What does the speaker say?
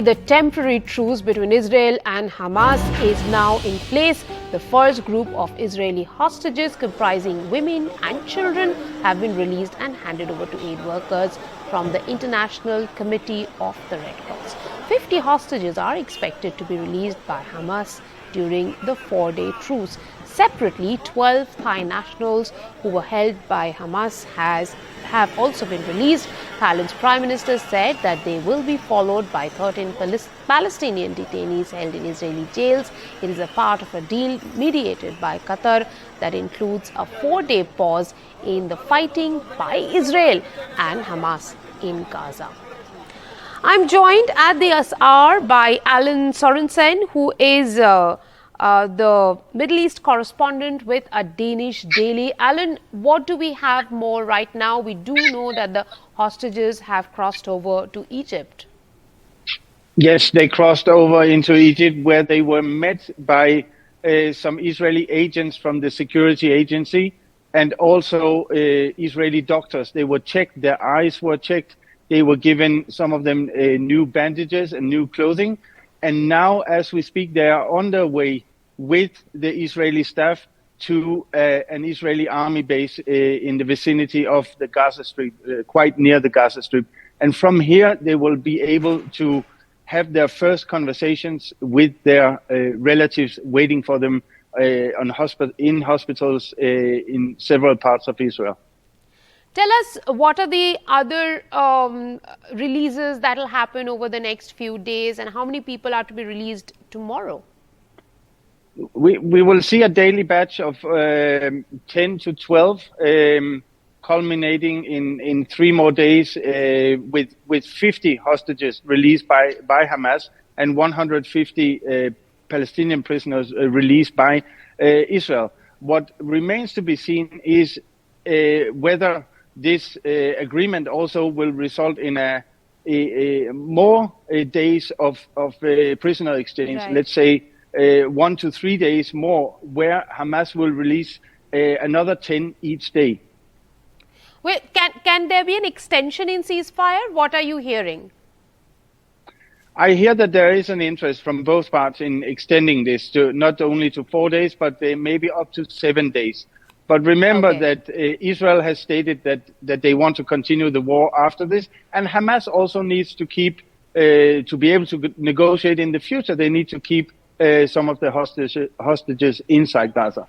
The temporary truce between Israel and Hamas is now in place. The first group of Israeli hostages comprising women and children have been released and handed over to aid workers from the International Committee of the Red Cross. 50 hostages are expected to be released by Hamas during the 4-day truce. Separately, 12 Thai nationals who were held by Hamas have also been released. Thailand's Prime Minister said that they will be followed by 13 Palestinian detainees held in Israeli jails. It is a part of a deal mediated by Qatar that includes a 4-day pause in the fighting by Israel and Hamas in Gaza. I'm joined at this hour by Alan Sorensen, who is the Middle East correspondent with a Danish daily. Alan, what do we have more right now? We do know that the hostages have crossed over to Egypt. Yes, they crossed over into Egypt, where they were met by some Israeli agents from the security agency and also Israeli doctors. They were checked, their eyes were checked. They were given, some of them, new bandages and new clothing. And now, as we speak, they are on their way with the Israeli staff to an Israeli army base in the vicinity of the Gaza Strip, quite near the Gaza Strip. And from here, they will be able to have their first conversations with their relatives waiting for them in hospitals in several parts of Israel. Tell us, what are the other releases that will happen over the next few days, and how many people are to be released tomorrow? We will see a daily batch of 10 to 12, culminating in 3 more days with 50 hostages released by Hamas and 150 Palestinian prisoners released by Israel. What remains to be seen is whether this agreement also will result in more days of prisoner exchange, right. Let's say 1 to 3 days more, where Hamas will release another 10 each day. Well, can there be an extension in ceasefire? What are you hearing? I hear that there is an interest from both parts in extending this to not only to 4 days, but maybe up to 7 days. But remember that Israel has stated that they want to continue the war after this, and Hamas also needs to keep, to be able to negotiate in the future, they need to keep some of the hostages inside Gaza.